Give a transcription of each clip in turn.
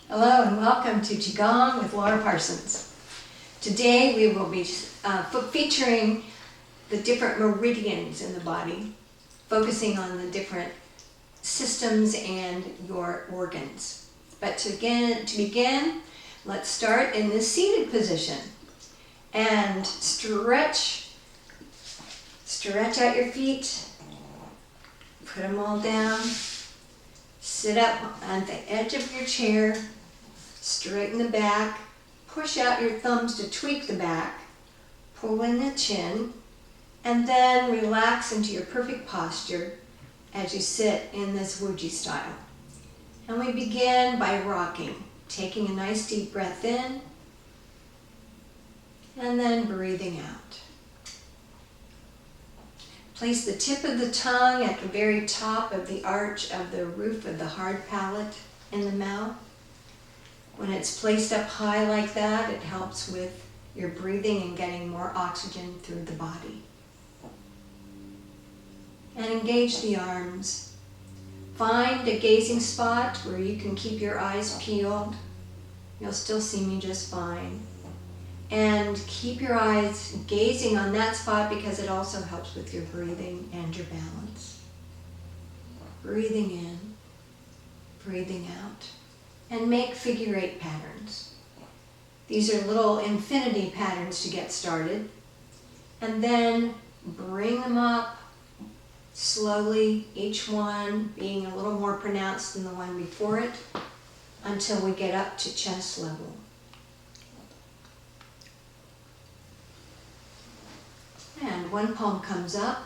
Hello and welcome to Qigong with Laura Parsons. Today we will be featuring the different meridians in the body, focusing on the different systems and your organs. But to begin, let's start in this seated position and stretch out your feet, put them all down, sit up on the edge of your chair, straighten the back, push out your thumbs to tweak the back, pull in the chin, and then relax into your perfect posture as you sit in this Wuji style. And we begin by rocking, taking a nice deep breath in, and then breathing out. Place the tip of the tongue at the very top of the arch of the roof of the hard palate in the mouth. When it's placed up high like that, it helps with your breathing and getting more oxygen through the body. And engage the arms. Find a gazing spot where you can keep your eyes peeled. You'll still see me just fine. And keep your eyes gazing on that spot because it also helps with your breathing and your balance. Breathing in, breathing out, and make figure 8 patterns. These are little infinity patterns to get started. And then bring them up slowly, each one being a little more pronounced than the one before it, until we get up to chest level. And one palm comes up,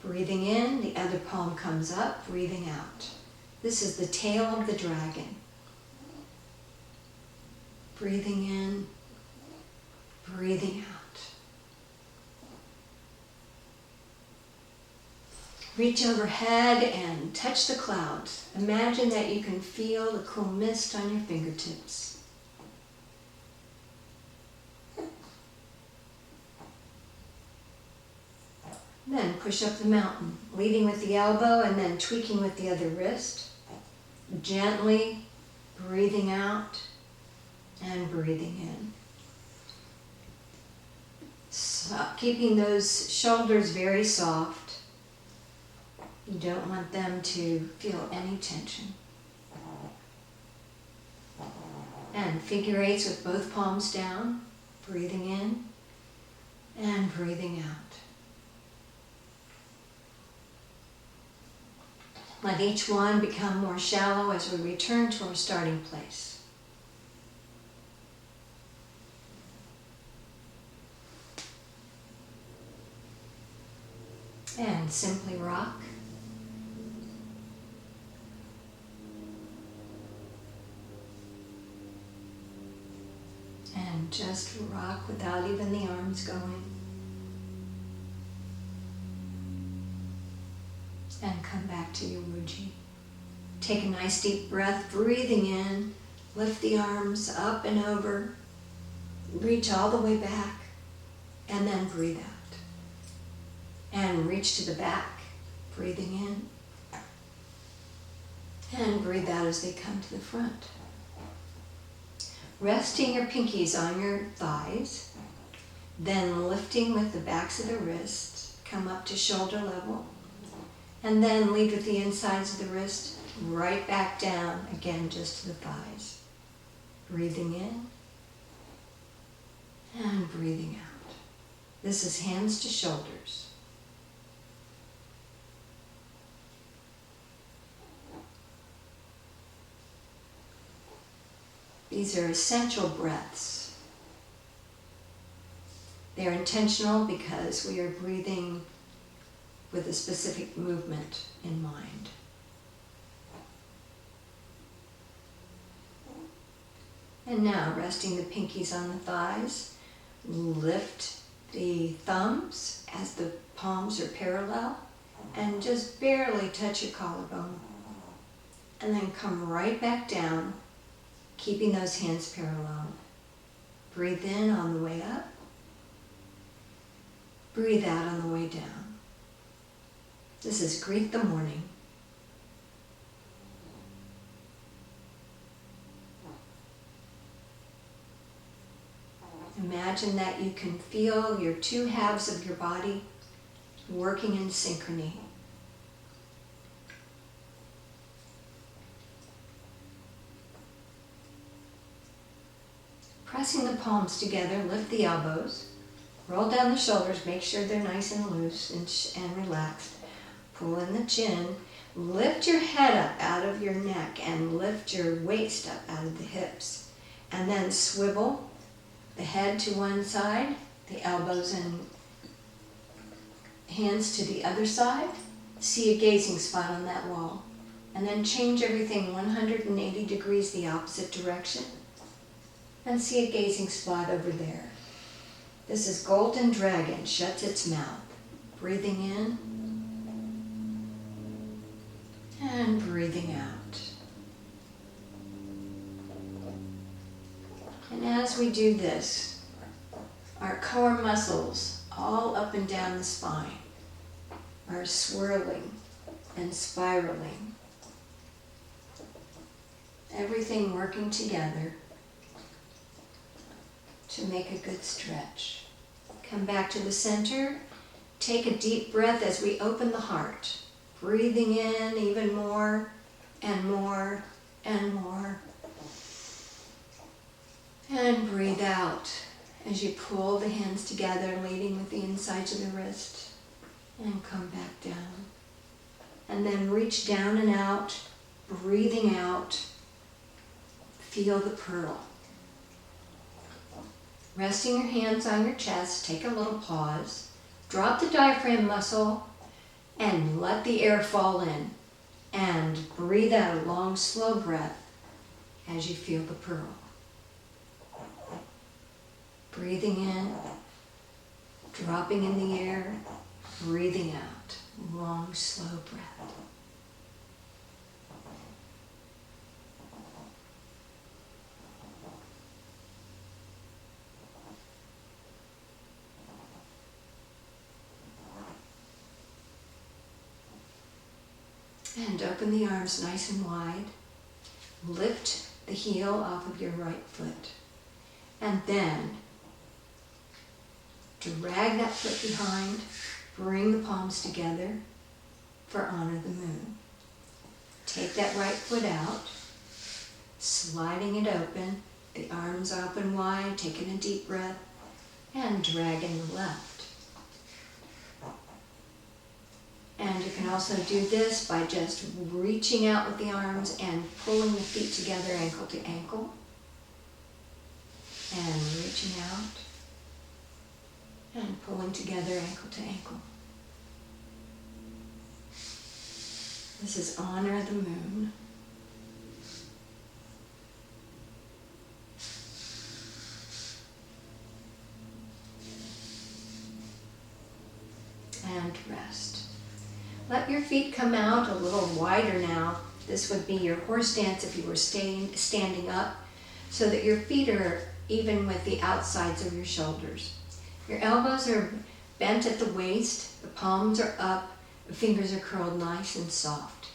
breathing in, the other palm comes up, breathing out. This is the tail of the dragon. Breathing in, breathing out. Reach overhead and touch the clouds. Imagine that you can feel the cool mist on your fingertips. Then push up the mountain, leading with the elbow and then tweaking with the other wrist. Gently breathing out and breathing in. So, keeping those shoulders very soft. You don't want them to feel any tension. And figure 8s with both palms down, breathing in and breathing out. Let each one become more shallow as we return to our starting place. And simply rock. And just rock without even the arms going. And come back to your Wuji. Take a nice deep breath, breathing in, lift the arms up and over, reach all the way back, and then breathe out. And reach to the back, breathing in, and breathe out as they come to the front. Resting your pinkies on your thighs, then lifting with the backs of the wrists, come up to shoulder level, and then lead with the insides of the wrist, right back down, again just to the thighs. Breathing in and breathing out. This is hands to shoulders. These are essential breaths. They're intentional because we are breathing with a specific movement in mind. And now, resting the pinkies on the thighs, lift the thumbs as the palms are parallel, and just barely touch your collarbone. And then come right back down, keeping those hands parallel. Breathe in on the way up. Breathe out on the way down. This is Greet the Morning. imagine that you can feel your two halves of your body working in synchrony. Pressing the palms together, lift the elbows, roll down the shoulders, make sure they're nice and loose and relaxed. Pull in the chin, lift your head up out of your neck and lift your waist up out of the hips. And then swivel the head to one side, the elbows and hands to the other side. See a gazing spot on that wall. And then change everything 180 degrees the opposite direction. And see a gazing spot over there. This is Golden Dragon, shuts its mouth. Breathing in and breathing out. And as we do this, our core muscles all up and down the spine are swirling and spiraling. Everything working together to make a good stretch. Come back to the center. Take a deep breath as we open the heart. Breathing in even more and more and more. And breathe out as you pull the hands together, leading with the insides of the wrist. And come back down. And then reach down and out, breathing out. Feel the pearl. Resting your hands on your chest, take a little pause. Drop the diaphragm muscle and let the air fall in. And breathe out a long, slow breath as you feel the pearl. Breathing in, dropping in the air, breathing out. Long, slow breath. And open the arms nice and wide. Lift the heel off of your right foot. And then drag that foot behind. Bring the palms together for Honor the Moon. Take that right foot out, sliding it open, the arms open wide, taking a deep breath, and dragging the left. And you can also do this by just reaching out with the arms and pulling the feet together ankle to ankle. And reaching out and pulling together ankle to ankle. This is Honor the Moon. And rest. Let your feet come out a little wider now. This would be your horse stance if you were standing up, so that your feet are even with the outsides of your shoulders. Your elbows are bent at the waist, the palms are up, the fingers are curled nice and soft.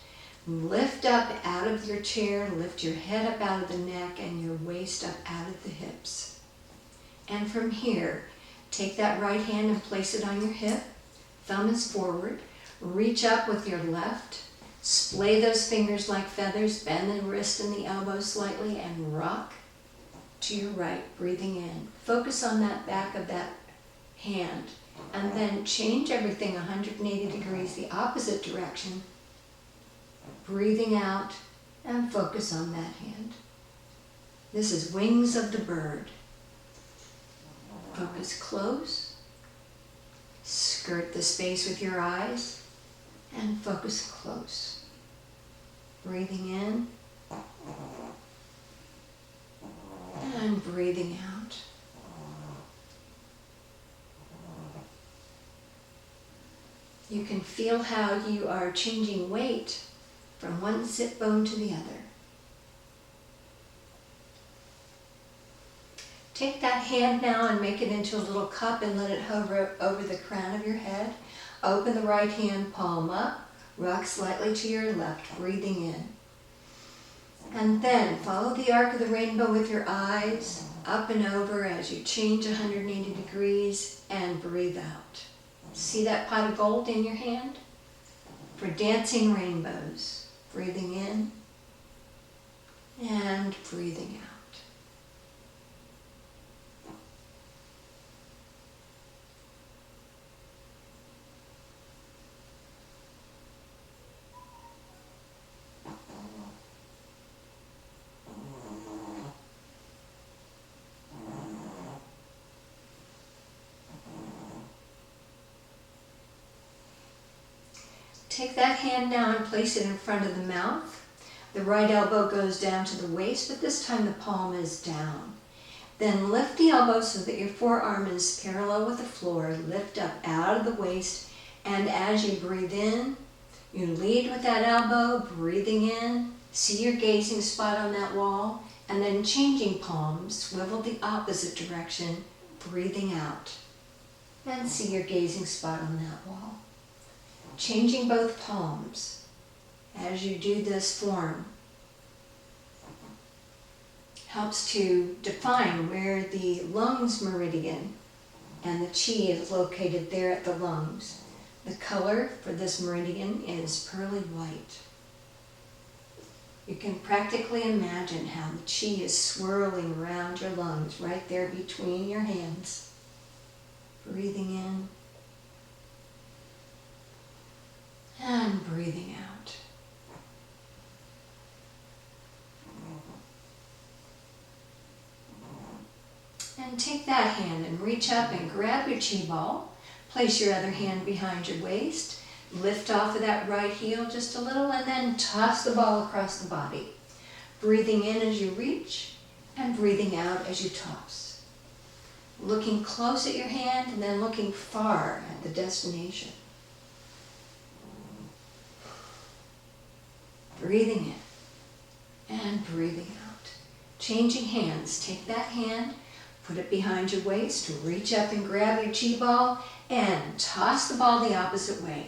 Lift up out of your chair, lift your head up out of the neck and your waist up out of the hips. And from here, take that right hand and place it on your hip, thumb is forward. Reach up with your left, splay those fingers like feathers, bend the wrist and the elbow slightly, and rock to your right, breathing in. Focus on that back of that hand, and then change everything 180 degrees the opposite direction, breathing out, and focus on that hand. This is Wings of the Bird. Focus close, skirt the space with your eyes, and focus close. Breathing in and breathing out. You can feel how you are changing weight from one sit bone to the other. Take that hand now and make it into a little cup and let it hover over the crown of your head. Open the right hand palm up, rock slightly to your left, breathing in. And then follow the arc of the rainbow with your eyes, up and over as you change 180 degrees and breathe out. See that pot of gold in your hand? For dancing rainbows. Breathing in and breathing out. Take that hand now and place it in front of the mouth. The right elbow goes down to the waist, but this time the palm is down. Then lift the elbow so that your forearm is parallel with the floor. Lift up out of the waist, and as you breathe in, you lead with that elbow, breathing in. See your gazing spot on that wall, and then changing palms, swivel the opposite direction, breathing out. And see your gazing spot on that wall. Changing both palms as you do this form helps to define where the lungs meridian and the chi is located there at the lungs. The color for this meridian is pearly white. You can practically imagine how the chi is swirling around your lungs right there between your hands. Breathing in and breathing out. And take that hand and reach up and grab your chi ball. Place your other hand behind your waist. Lift off of that right heel just a little and then toss the ball across the body. Breathing in as you reach and breathing out as you toss. Looking close at your hand and then looking far at the destination. Breathing in and breathing out. Changing hands. Take that hand, put it behind your waist, reach up and grab your chi ball and toss the ball the opposite way.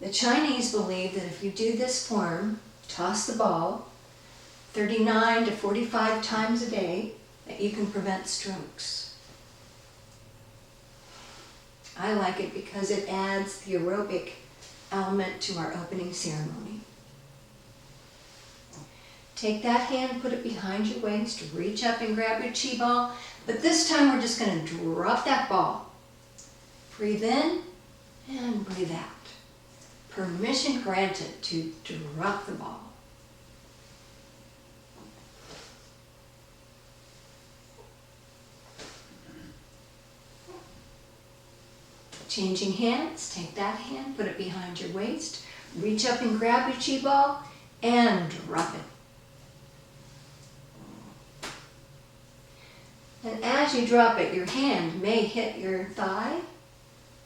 The Chinese believe that if you do this form, toss the ball 39 to 45 times a day, that you can prevent strokes. I like it because it adds the aerobic element to our opening ceremony. Take that hand, put it behind your waist, reach up and grab your chi ball, but this time we're just going to drop that ball. Breathe in and breathe out. Permission granted to drop the ball. Changing hands, take that hand, put it behind your waist, reach up and grab your chi ball and drop it. And as you drop it, your hand may hit your thigh.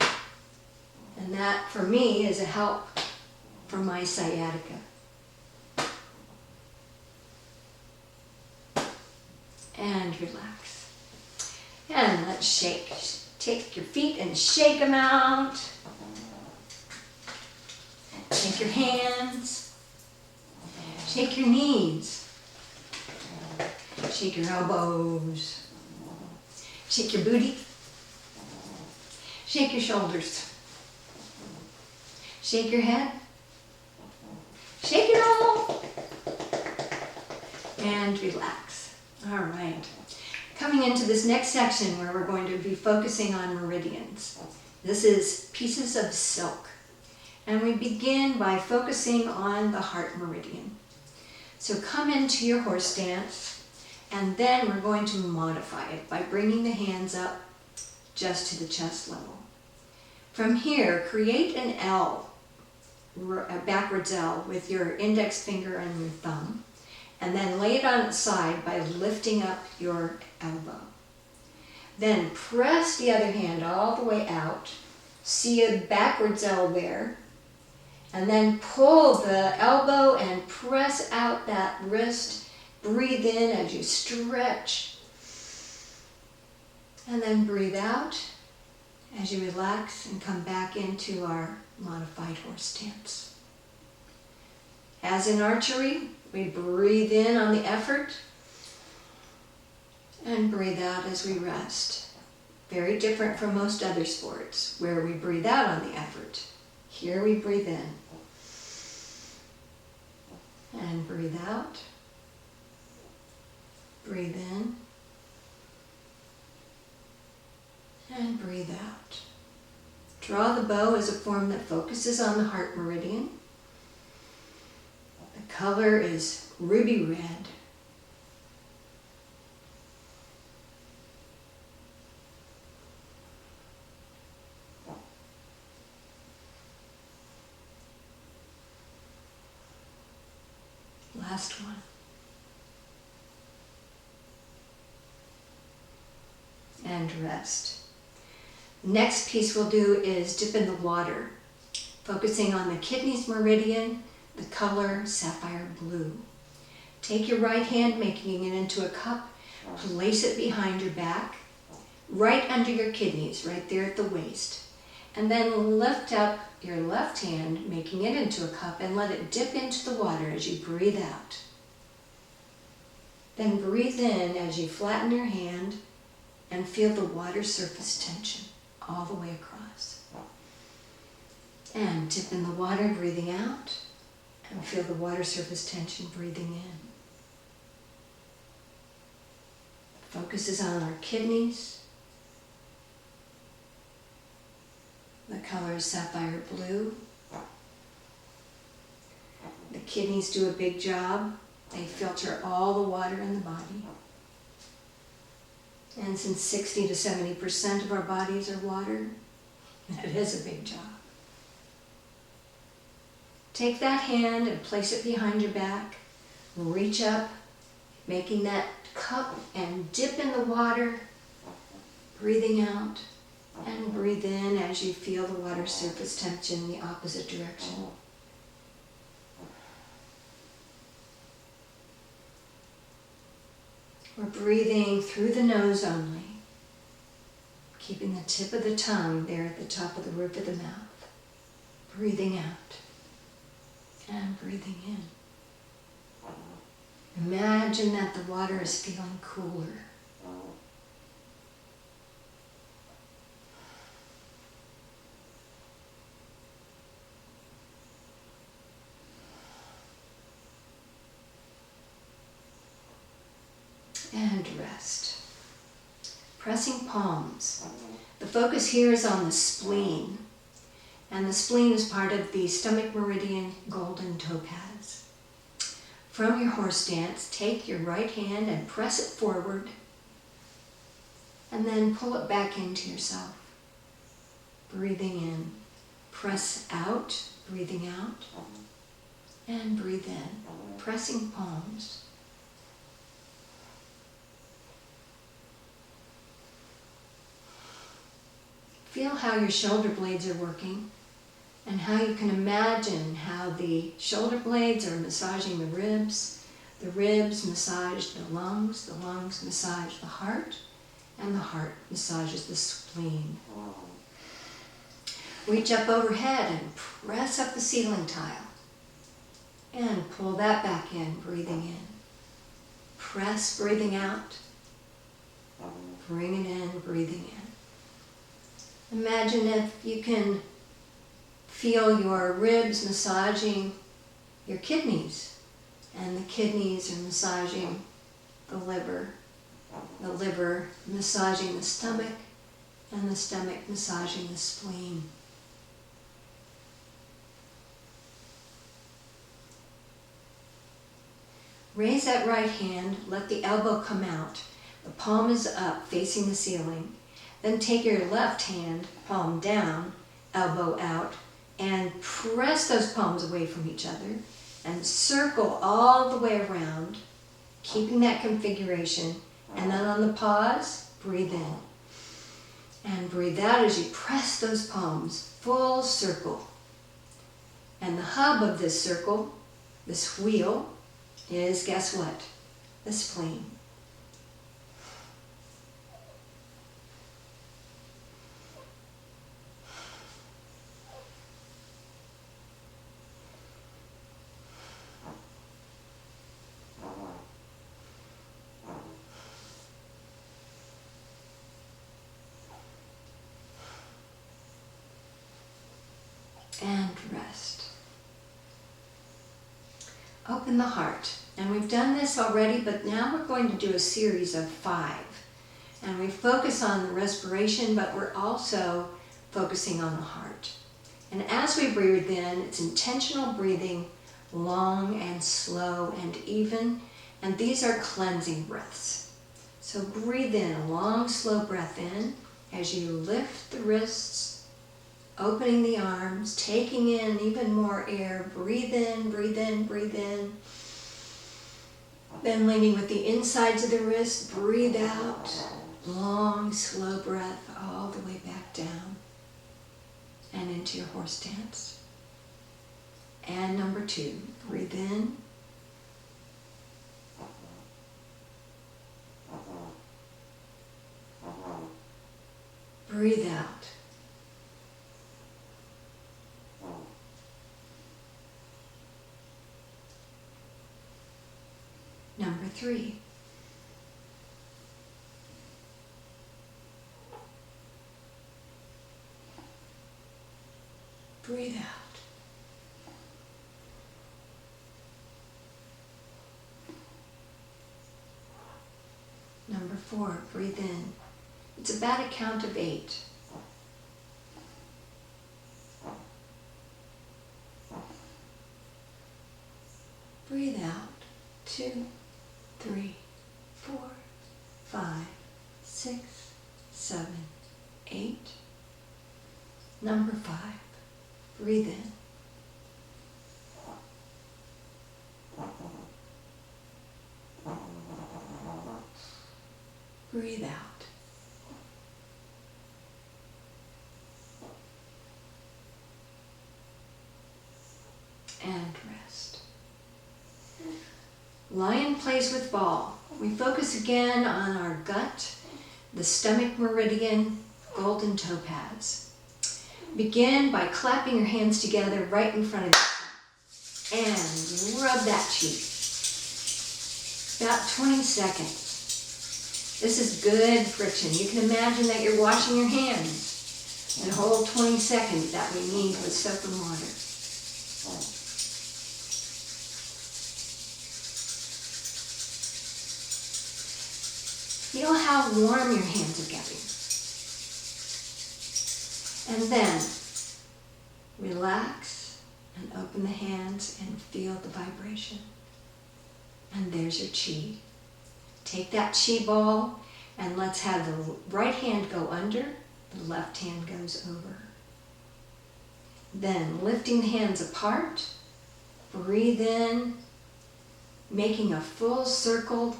And that, for me, is a help for my sciatica. And relax. And let's shake. Take your feet and shake them out. Take your hands. Shake your knees. Shake your elbows. Shake your booty. Shake your shoulders. Shake your head. Shake it all. And relax. All right. Coming into this next section where we're going to be focusing on meridians. This is pieces of silk. And we begin by focusing on the heart meridian. So come into your horse stance. And then we're going to modify it by bringing the hands up just to the chest level. From here, create an L, a backwards L, with your index finger and your thumb, and then lay it on its side by lifting up your elbow. Then press the other hand all the way out. See a backwards L there. And then pull the elbow and press out that wrist. Breathe in as you stretch, and then breathe out as you relax and come back into our modified horse stance. As in archery, we breathe in on the effort, And breathe out as we rest. Very different from most other sports where we breathe out on the effort. Here we breathe in. And breathe out. Breathe in. And breathe out. Draw the bow as a form that focuses on the heart meridian. The color is ruby red. Last one. And rest. Next piece we'll do is dip in the water, focusing on the kidneys meridian, the color sapphire blue. Take your right hand, making it into a cup, place it behind your back, right under your kidneys, right there at the waist. And then lift up your left hand, making it into a cup, and let it dip into the water as you breathe out. Then breathe in as you flatten your hand and feel the water surface tension all the way across. And dip in the water, breathing out, and feel the water surface tension breathing in. Focus is on our kidneys. The color is sapphire blue. The kidneys do a big job. They filter all the water in the body. And since 60 to 70% of our bodies are water, that is a big job. Take that hand and place it behind your back. Reach up, making that cup, and dip in the water, breathing out. And breathe in as you feel the water surface tension in the opposite direction. We're breathing through the nose only, keeping the tip of the tongue there at the top of the roof of the mouth. Breathing out and breathing in. Imagine that the water is feeling cooler. And rest. Pressing palms. The focus here is on the spleen. And the spleen is part of the stomach meridian golden topaz. From your horse stance, take your right hand and press it forward. And then pull it back into yourself. Breathing in. Press out, breathing out. And breathe in. Pressing palms. Feel how your shoulder blades are working and how you can imagine how the shoulder blades are massaging the ribs massage the lungs massage the heart, and the heart massages the spleen. Reach up overhead and press up the ceiling tile and pull that back in, breathing in. Press, breathing out. Bring it in, breathing in. Imagine if you can feel your ribs massaging your kidneys, and the kidneys are massaging the liver massaging the stomach, and the stomach massaging the spleen. Raise that right hand, let the elbow come out. The palm is up, facing the ceiling. Then take your left hand, palm down, elbow out, and press those palms away from each other and circle all the way around, keeping that configuration. And then on the pause, breathe in. And breathe out as you press those palms, full circle. And the hub of this circle, this wheel, is, guess what? The spleen. and rest. Open the heart. And we've done this already, but now we're going to do a series of 5. And we focus on the respiration, but we're also focusing on the heart. And as we breathe in, it's intentional breathing, long and slow and even. And these are cleansing breaths. So breathe in, a long, slow breath in as you lift the wrists, opening the arms, taking in even more air. Breathe in, breathe in, breathe in. Then leaning with the insides of the wrist, breathe out. Long, slow breath all the way back down and into your horse stance. And number 2, breathe in. Breathe out. Number 3. Breathe out. Number 4, breathe in. It's about a count of 8. Breathe out. 2, 3, 4, 5, 6, 7, 8. Number 5. Breathe in. Breathe out. And rest. Lion plays with ball. We focus again on our gut, the stomach meridian, golden topaz. Begin by clapping your hands together right in front of you and rub that cheek. About 20 seconds. This is good friction. You can imagine that you're washing your hands and hold 20 seconds that we need with soap and water. Feel how warm your hands are getting. And then relax and open the hands and feel the vibration. And there's your chi. Take that chi ball and let's have the right hand go under, the left hand goes over. Then lifting the hands apart, breathe in, making a full circle,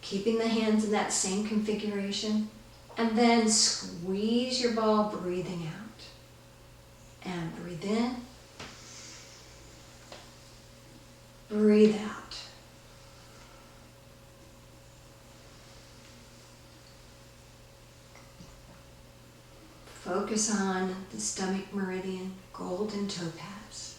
keeping the hands in that same configuration, and then squeeze your ball, breathing out. And breathe in, breathe out. Focus on the stomach meridian, golden topaz.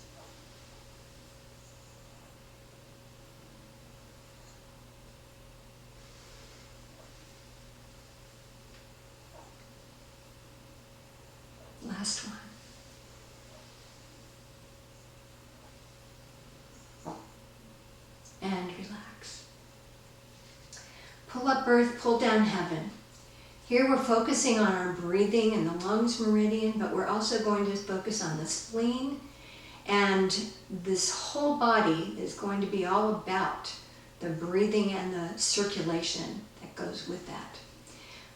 Last one. And relax. Pull up earth, pull down heaven. Here we're focusing on our breathing and the lungs meridian, but we're also going to focus on the spleen. And this whole body is going to be all about the breathing and the circulation that goes with that.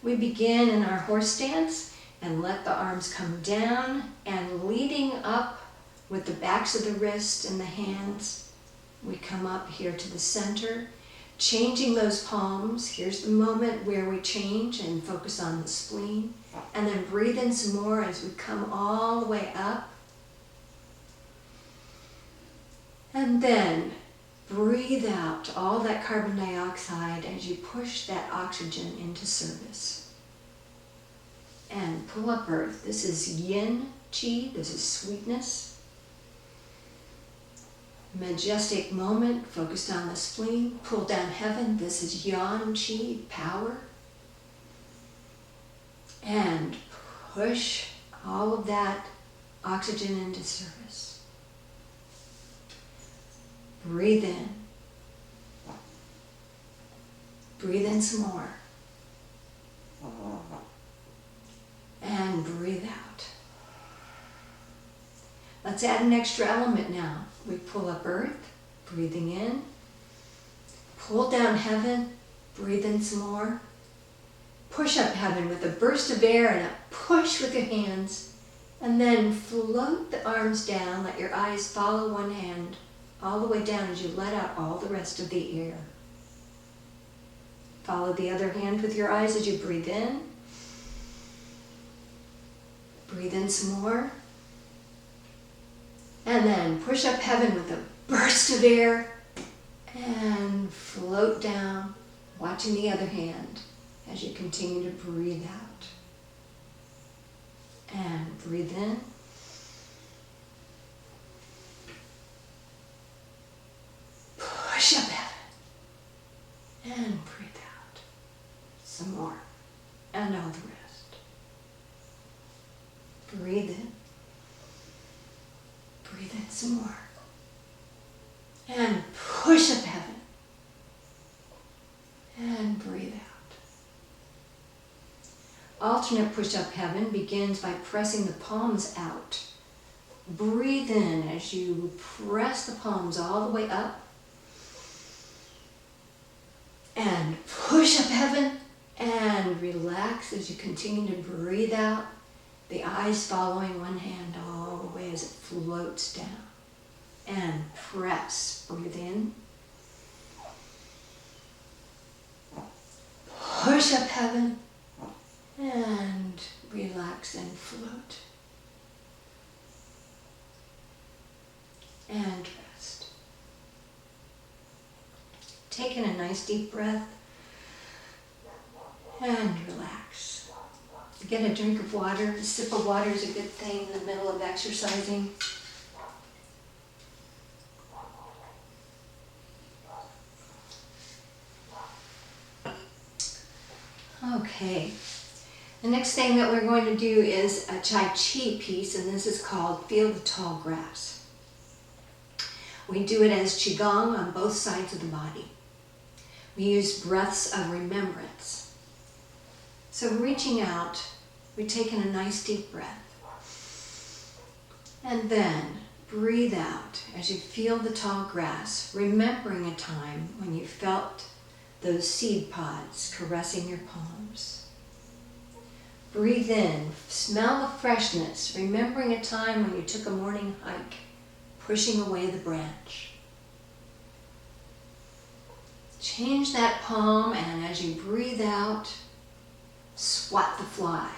We begin in our horse stance and let the arms come down, and leading up with the backs of the wrists and the hands, we come up here to the center. Changing those palms. Here's the moment where we change and focus on the spleen. And then breathe in some more as we come all the way up. And then breathe out all that carbon dioxide as you push that oxygen into service. And pull up earth. This is yin chi. This is sweetness. Majestic moment, focused on the spleen. Pull down heaven. This is yang chi, power. And push all of that oxygen into surface. Breathe in. Breathe in some more. And breathe out. Let's add an extra element now. We pull up earth, breathing in. Pull down heaven, breathe in some more. Push up heaven with a burst of air and a push with your hands. And then float the arms down. Let your eyes follow one hand all the way down as you let out all the rest of the air. Follow the other hand with your eyes as you breathe in. Breathe in some more. And then push up heaven with a burst of air and float down, watching the other hand as you continue to breathe out. And breathe in. Push up heaven. And breathe out. Some more. And all the rest. Breathe in. Breathe in some more. And push up heaven. And breathe out. Alternate push up heaven begins by pressing the palms out. Breathe in as you press the palms all the way up. And push up heaven. And relax as you continue to breathe out. The eyes following one hand all the way as it floats down. And press. Breathe in. Push up heaven. And relax and float. And rest. Take in a nice deep breath. And relax. Get a drink of water. A sip of water is a good thing in the middle of exercising. Okay. The next thing that we're going to do is a Tai Chi piece, and this is called Feel the Tall Grass. We do it as Qigong on both sides of the body. We use breaths of remembrance. So reaching out, we take in a nice deep breath. And then breathe out as you feel the tall grass, remembering a time when you felt those seed pods caressing your palms. Breathe in, smell the freshness, remembering a time when you took a morning hike, pushing away the branch. Change that palm, and as you breathe out, swat the fly.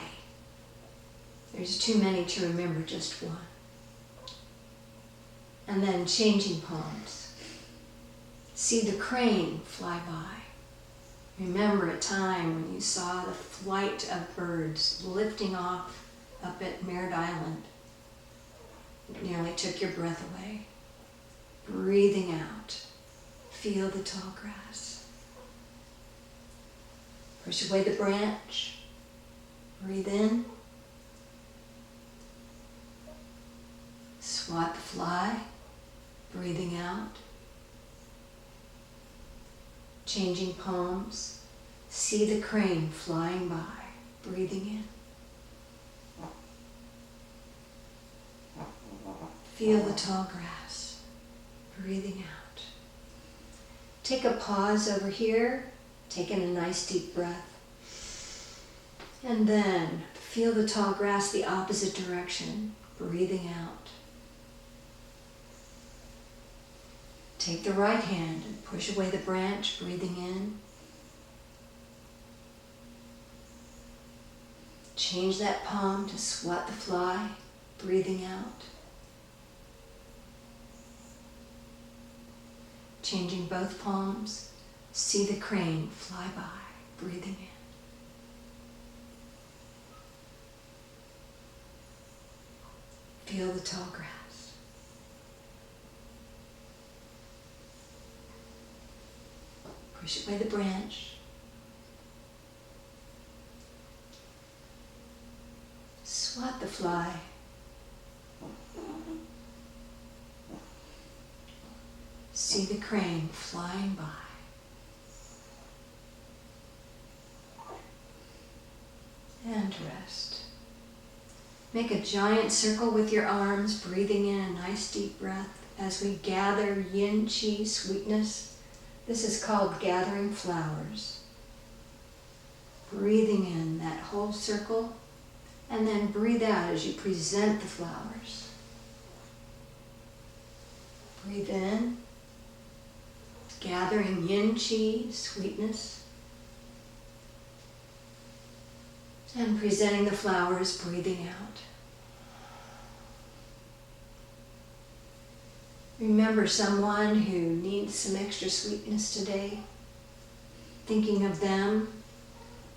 There's too many to remember just one. And then changing palms. See the crane fly by. Remember a time when you saw the flight of birds lifting off up at Merritt Island. It nearly took your breath away. Breathing out. Feel the tall grass. Push away the branch. Breathe in. Swat the fly. Breathing out. Changing palms. See the crane flying by. Breathing in. Feel the tall grass. Breathing out. Take a pause over here. Take in a nice deep breath. And then feel the tall grass the opposite direction. Breathing out. Take the right hand and push away the branch, breathing in. Change that palm to swat the fly, breathing out. Changing both palms, see the crane fly by, breathing in. Feel the tall grass. Push away the branch. Swat the fly. See the crane flying by. And rest. Make a giant circle with your arms, breathing in a nice deep breath as we gather yin qi sweetness. This is called gathering flowers. Breathing in that whole circle, and then breathe out as you present the flowers. Breathe in, gathering yin qi sweetness. And presenting the flowers, breathing out. Remember someone who needs some extra sweetness today. Thinking of them,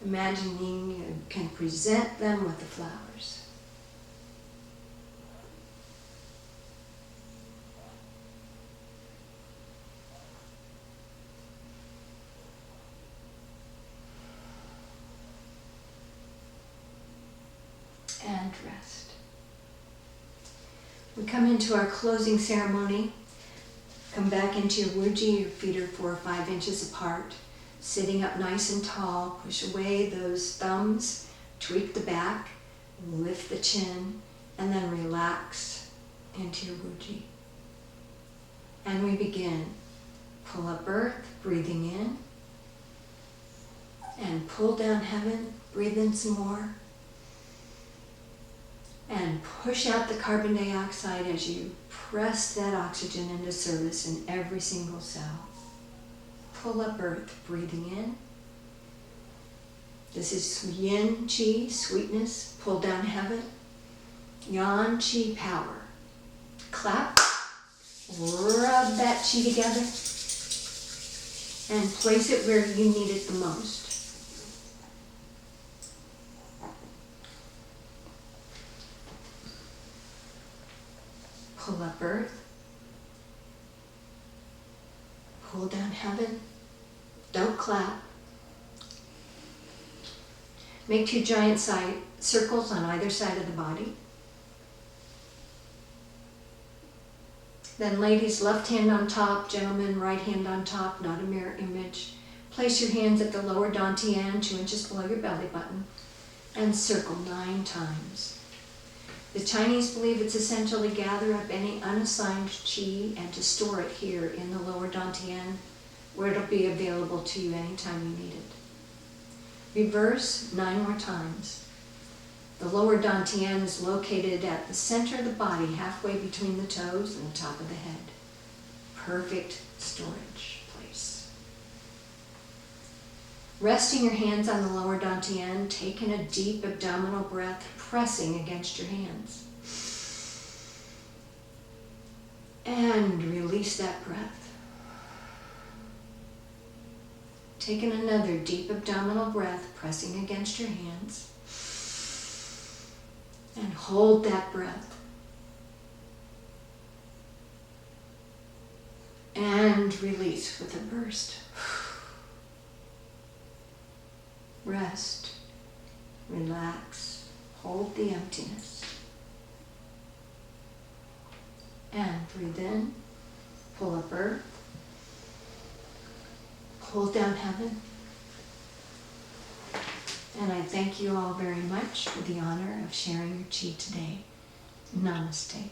imagining you can present them with the flowers. And rest. We come into our closing ceremony. Come back into your wuji. Your feet are 4 or 5 inches apart. Sitting up nice and tall. Push away those thumbs. Tweak the back. Lift the chin. And then relax into your wuji. And we begin. Pull up earth. Breathing in. And pull down heaven. Breathe in some more. And push out the carbon dioxide as you press that oxygen into service in every single cell. Pull up earth, breathing in. This is yin qi, sweetness. Pull down heaven. Yang qi, power. Clap. Rub that qi together. And place it where you need it the most. Pull up earth. Pull down heaven. Don't clap. Make 2 giant circles on either side of the body. Then ladies, left hand on top, gentlemen, right hand on top, not a mirror image. Place your hands at the lower dantian, 2 inches below your belly button, and circle 9 times. The Chinese believe it's essential to gather up any unassigned qi and to store it here in the lower dantian, where it'll be available to you anytime you need it. Reverse 9 more times. The lower dantian is located at the center of the body, halfway between the toes and the top of the head. Perfect storage place. Resting your hands on the lower dantian, taking a deep abdominal breath, pressing against your hands. And release that breath. Taking another deep abdominal breath, pressing against your hands. And hold that breath. And release with a burst. Rest. Relax. Hold the emptiness. And breathe in. Pull up earth. Pull down heaven. And I thank you all very much for the honor of sharing your qi today. Namaste.